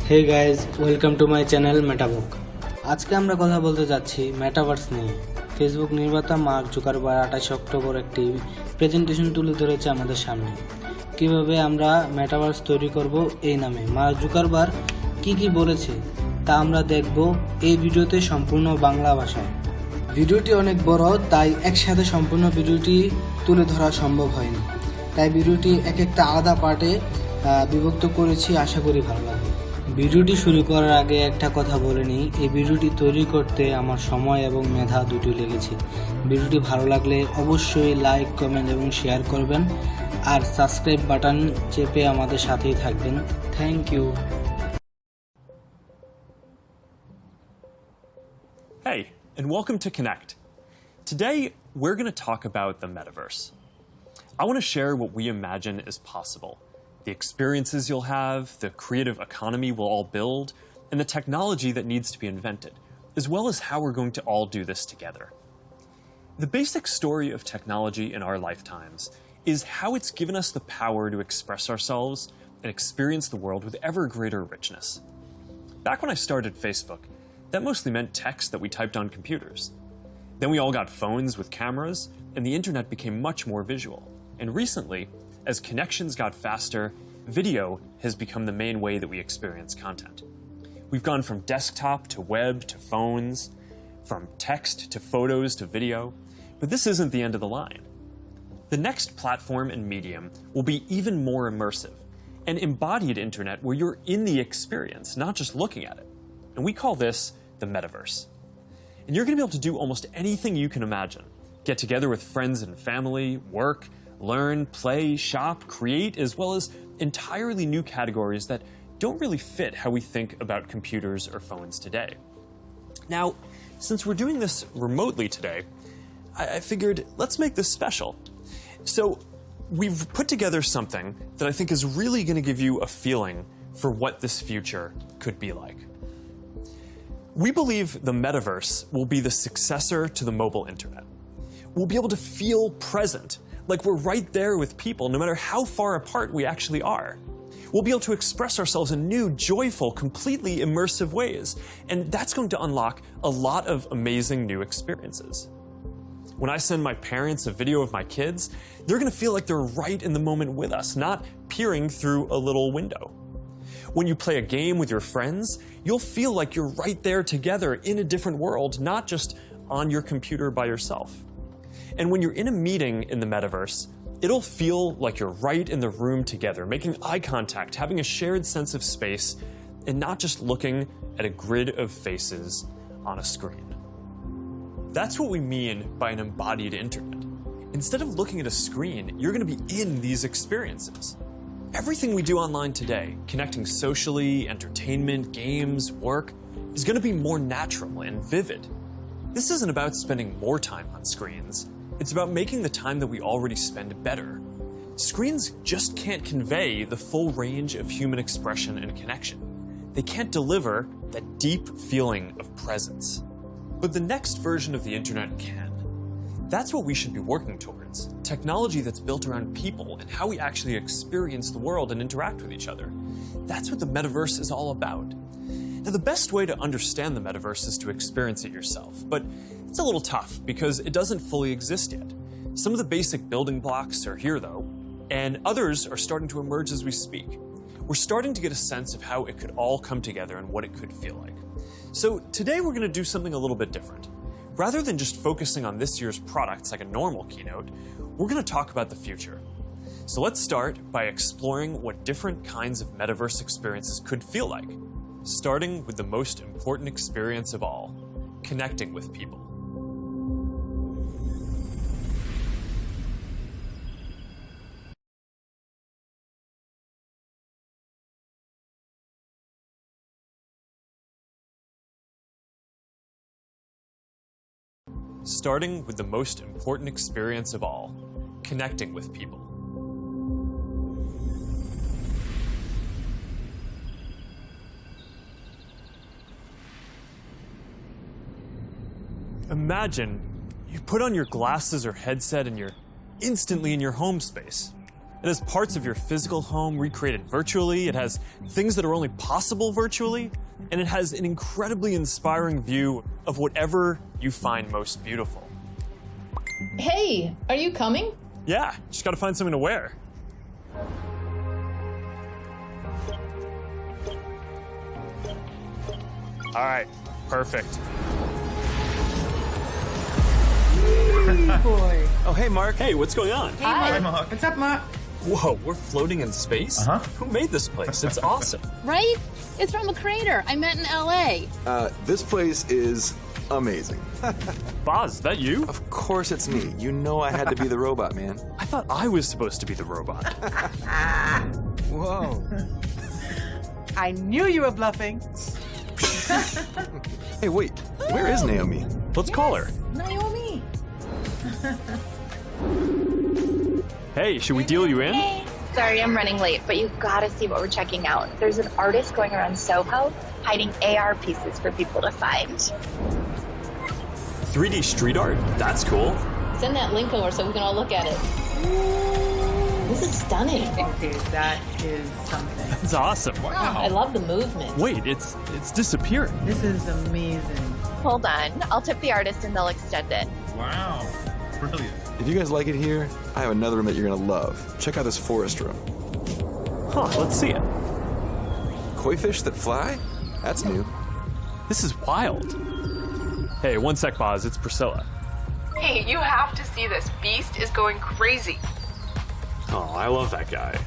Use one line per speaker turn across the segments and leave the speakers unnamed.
Hey guys, welcome to my channel Metabook। আজকে আমরা কথা বলতে যাচ্ছি মেটাভার্স নিয়ে। ফেসবুক নির্মাতা মার্ক জুকারবার্গ 28 অক্টোবর একটি প্রেজেন্টেশন তুলে ধরেছে আমাদের সামনে। কিভাবে আমরা মেটাভার্স তৈরি করব এই নামে মার্ক জুকারবার্গ কি বলেছে তা আমরা দেখব এই ভিডিওতে সম্পূর্ণ বাংলা ভাষায়। ভিডিওটি অনেক বড়, তাই একসাথে সম্পূর্ণ ভিডিওটি তুলে ধরা সম্ভব হয়নি, তাই ভিডিওটি একটা আলাদা পার্টে বিভক্ত করেছি। আশা করি ভালো লাগবে। ভিডিওটি শুরু করার আগে একটা কথা বলে নিই, এই ভিডিওটি তৈরি করতে আমার সময় এবং মেধা দুটি লেগেছে। ভিডিওটি ভালো লাগলে অবশ্যই লাইক, কমেন্ট এবং শেয়ার করবেন, আর সাবস্ক্রাইব বাটন চেপে আমাদের সাথেই থাকবেন। Thank you.
Hey, and welcome to Connect. Today, we're going to talk about the metaverse. I want to share what we imagine is possible, the experiences you'll have, the creative economy we'll all build, and the technology that needs to be invented, as well as how we're going to all do this together. The basic story of technology in our lifetimes is how it's given us the power to express ourselves and experience the world with ever greater richness. Back when I started Facebook, that mostly meant text that we typed on computers. Then we all got phones with cameras, and the internet became much more visual. And recently, as connections got faster, video has become the main way that we experience content. We've gone from desktop to web to phones, from text to photos to video, but this isn't the end of the line. The next platform and medium will be even more immersive, an embodied internet where you're in the experience, not just looking at it. And we call this the metaverse. And you're going to be able to do almost anything you can imagine. Get together with friends and family, work, learn, play, shop, create, as well as entirely new categories that don't really fit how we think about computers or phones today. Now, since we're doing this remotely today, I figured let's make this special. So we've put together something that I think is really going to give you a feeling for what this future could be like. We believe the metaverse will be the successor to the mobile internet. We'll be able to feel present, like we're right there with people, no matter how far apart we actually are. We'll be able to express ourselves in new, joyful, completely immersive ways, and that's going to unlock a lot of amazing new experiences. When I send my parents a video of my kids, they're going to feel like they're right in the moment with us, not peering through a little window. When you play a game with your friends, you'll feel like you're right there together in a different world, not just on your computer by yourself. And when you're in a meeting in the metaverse, it'll feel like you're right in the room together, making eye contact, having a shared sense of space, and not just looking at a grid of faces on a screen. That's what we mean by an embodied internet. Instead of looking at a screen, you're going to be in these experiences. Everything we do online today, connecting socially, entertainment, games, work, is going to be more natural and vivid. This isn't about spending more time on screens. It's about making the time that we already spend better. Screens just can't convey the full range of human expression and connection. They can't deliver that deep feeling of presence. But the next version of the internet can. That's what we should be working towards. Technology that's built around people and how we actually experience the world and interact with each other. That's what the metaverse is all about. Now, the best way to understand the metaverse is to experience it yourself, but it's a little tough because it doesn't fully exist yet. Some of the basic building blocks are here, though, and others are starting to emerge as we speak. We're starting to get a sense of how it could all come together and what it could feel like. So today we're going to do something a little bit different. Rather than just focusing on this year's products like a normal keynote, we're going to talk about the future. So let's start by exploring what different kinds of metaverse experiences could feel like, starting with the most important experience of all, connecting with people. Starting with the most important experience of all, connecting with people. Imagine you put on your glasses or headset and you're instantly in your home space. It has parts of your physical home recreated virtually. It has things that are only possible virtually. And it has an incredibly inspiring view of whatever you find most beautiful.
Hey, are you coming?
Yeah, just gotta find something to wear. All right, perfect.
Boy.
Oh, hey, Mark. Hey, what's going on?
Hi.
Mark. What's up, Mark?
Whoa, we're floating in space?
Uh-huh.
Who made this place? It's awesome.
Right? It's from a crater I met in LA.
This place is amazing.
Boz, is that you?
Of course it's me. You know I had to be the robot, man.
I thought I was supposed to be the robot.
Whoa.
I knew you were bluffing.
Hey, wait. Where is Naomi?
Let's call her.
Naomi.
Hey, should we deal you in?
Hey, sorry I'm running late, but you've got to see what we're checking out. There's an artist going around Soho hiding AR pieces for people to find.
3D street art? That's cool.
Send that link over so we can all look at it. This is stunning.
Okay, that is something.
That's awesome.
I love the movement.
Wait, it's disappearing.
This is amazing.
Hold on, I'll tip the artist and they'll extend it.
Wow. Brilliant.
If you guys like it here, I have another room that you're gonna love. Check out this forest room.
Huh, let's see it.
Koi fish that fly? That's new.
This is wild. Hey, one sec, Boz. It's Priscilla.
Hey, you have to see this. Beast is going crazy.
Oh, I love that guy.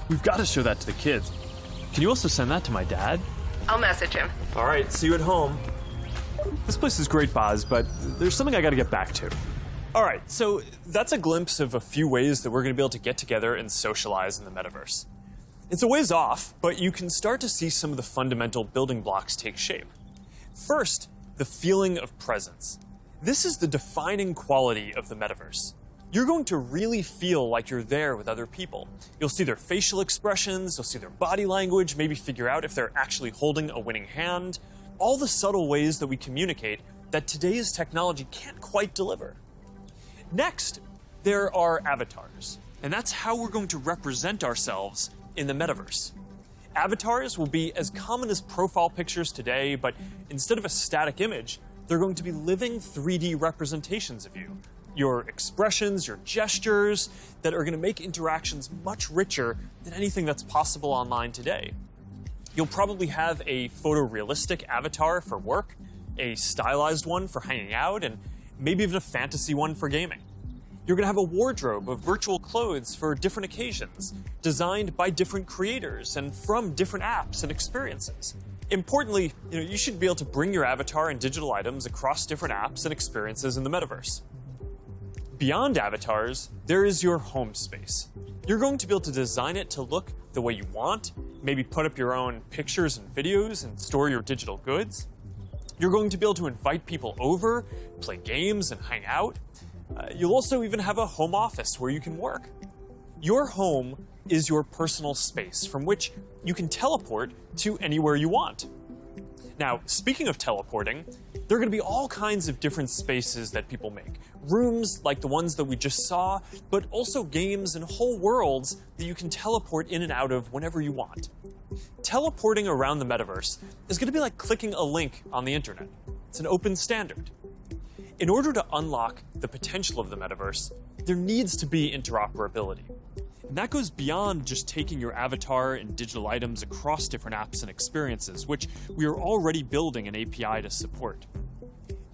We've got to show that to the kids. Can you also send that to my dad?
I'll message him.
All right, see you at home. This place is great, Boz, but there's something I got to get back to. All right, so that's a glimpse of a few ways that we're going to be able to get together and socialize in the metaverse. It's a ways off, but you can start to see some of the fundamental building blocks take shape. First, the feeling of presence. This is the defining quality of the metaverse. You're going to really feel like you're there with other people. You'll see their facial expressions, you'll see their body language, maybe figure out if they're actually holding a winning hand. All the subtle ways that we communicate that today's technology can't quite deliver. Next, there are avatars, and that's how we're going to represent ourselves in the metaverse. Avatars will be as common as profile pictures today, but instead of a static image, they're going to be living 3D representations of you. Your expressions, your gestures, that are going to make interactions much richer than anything that's possible online today. You'll probably have a photorealistic avatar for work, a stylized one for hanging out, and maybe even a fantasy one for gaming. You're going to have a wardrobe of virtual clothes for different occasions, designed by different creators and from different apps and experiences. Importantly, you should be able to bring your avatar and digital items across different apps and experiences in the metaverse. Beyond avatars, there is your home space. You're going to be able to design it to look the way you want, maybe put up your own pictures and videos and store your digital goods. You're going to be able to invite people over, play games, and hang out. You'll also even have a home office where you can work. Your home is your personal space from which you can teleport to anywhere you want. Now, speaking of teleporting, there are going to be all kinds of different spaces that people make. Rooms like the ones that we just saw, but also games and whole worlds that you can teleport in and out of whenever you want. Teleporting around the metaverse is going to be like clicking a link on the internet. It's an open standard. In order to unlock the potential of the metaverse, there needs to be interoperability. And that goes beyond just taking your avatar and digital items across different apps and experiences, which we are already building an API to support.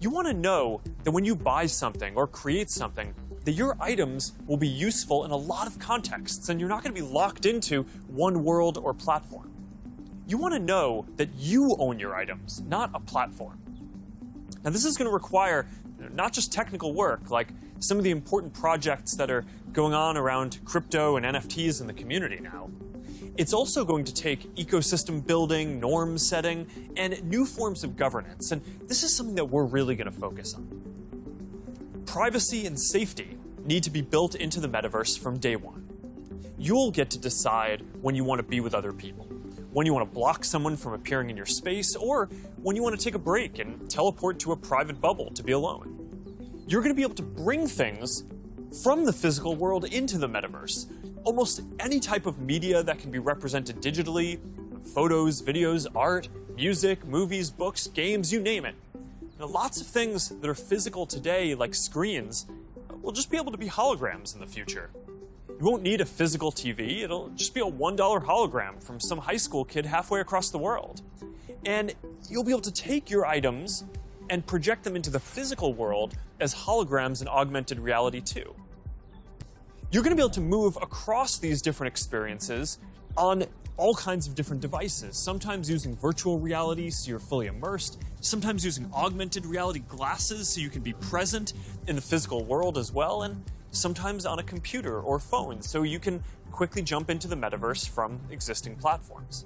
You want to know that when you buy something or create something, that your items will be useful in a lot of contexts, and you're not going to be locked into one world or platform. You want to know that you own your items, not a platform. Now, this is going to require not just technical work, like some of the important projects that are going on around crypto and NFTs in the community now. It's also going to take ecosystem building, norm setting, and new forms of governance, and this is something that we're really going to focus on. Privacy and safety need to be built into the metaverse from day one. You'll get to decide when you want to be with other people, when you want to block someone from appearing in your space, or when you want to take a break and teleport to a private bubble to be alone. You're going to be able to bring things from the physical world into the metaverse, almost any type of media that can be represented digitally, photos, videos, art, music, movies, books, games, you name it. Lots of things that are physical today, like screens, will just be able to be holograms in the future. You won't need a physical TV, it'll just be a $1 hologram from some high school kid halfway across the world. And you'll be able to take your items and project them into the physical world as holograms in augmented reality too. You're going to be able to move across these different experiences on all kinds of different devices, sometimes using virtual reality so you're fully immersed, sometimes using augmented reality glasses so you can be present in the physical world as well, and sometimes on a computer or phone so you can quickly jump into the metaverse from existing platforms.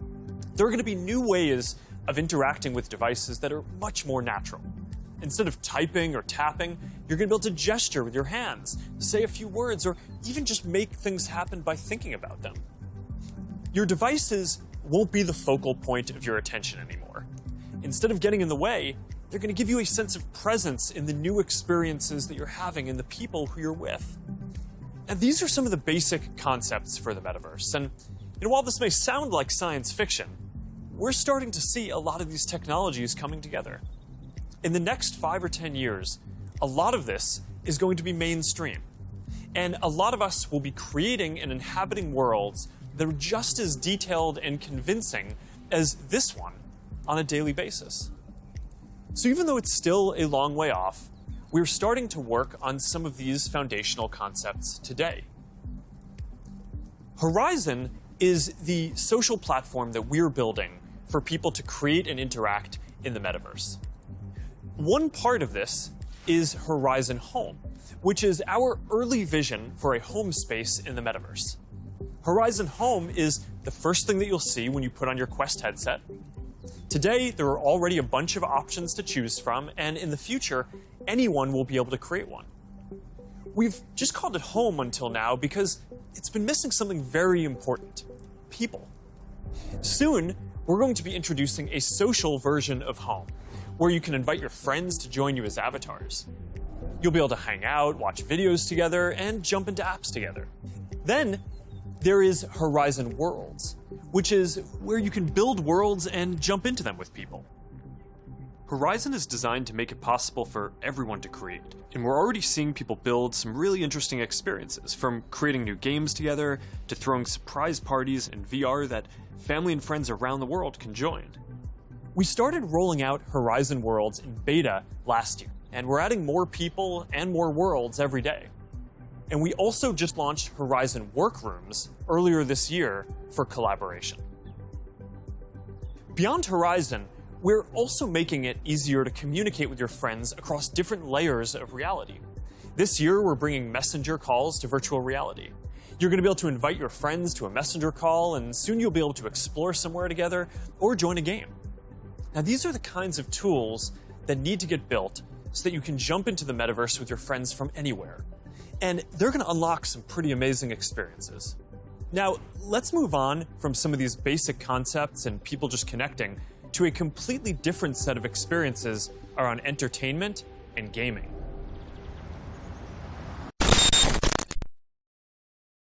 There are going to be new ways of interacting with devices that are much more natural. Instead of typing or tapping, you're going to be able to gesture with your hands, say a few words, or even just make things happen by thinking about them. Your devices won't be the focal point of your attention anymore. Instead of getting in the way, they're going to give you a sense of presence in the new experiences that you're having and the people who you're with. And these are some of the basic concepts for the metaverse. And while this may sound like science fiction, we're starting to see a lot of these technologies coming together. In the next 5 or 10 years, a lot of this is going to be mainstream. And a lot of us will be creating and inhabiting worlds that are just as detailed and convincing as this one on a daily basis. So even though it's still a long way off, we're starting to work on some of these foundational concepts today. Horizon is the social platform that we're building for people to create and interact in the metaverse. One part of this is Horizon Home, which is our early vision for a home space in the metaverse. Horizon Home is the first thing that you'll see when you put on your Quest headset. Today, there are already a bunch of options to choose from, and in the future, anyone will be able to create one. We've just called it Home until now because it's been missing something very important: people. Soon, we're going to be introducing a social version of Home, where you can invite your friends to join you as avatars. You'll be able to hang out, watch videos together, and jump into apps together. Then, there is Horizon Worlds, which is where you can build worlds and jump into them with people. Horizon is designed to make it possible for everyone to create, and we're already seeing people build some really interesting experiences, from creating new games together to throwing surprise parties in VR that family and friends around the world can join. We started rolling out Horizon Worlds in beta last year, and we're adding more people and more worlds every day. And we also just launched Horizon Workrooms earlier this year for collaboration. Beyond Horizon, we're also making it easier to communicate with your friends across different layers of reality. This year, we're bringing messenger calls to virtual reality. You're going to be able to invite your friends to a messenger call, and soon you'll be able to explore somewhere together or join a game. Now, these are the kinds of tools that need to get built so that you can jump into the metaverse with your friends from anywhere. And they're going to unlock some pretty amazing experiences. Now, let's move on from some of these basic concepts and people just connecting to a completely different set of experiences around entertainment and gaming.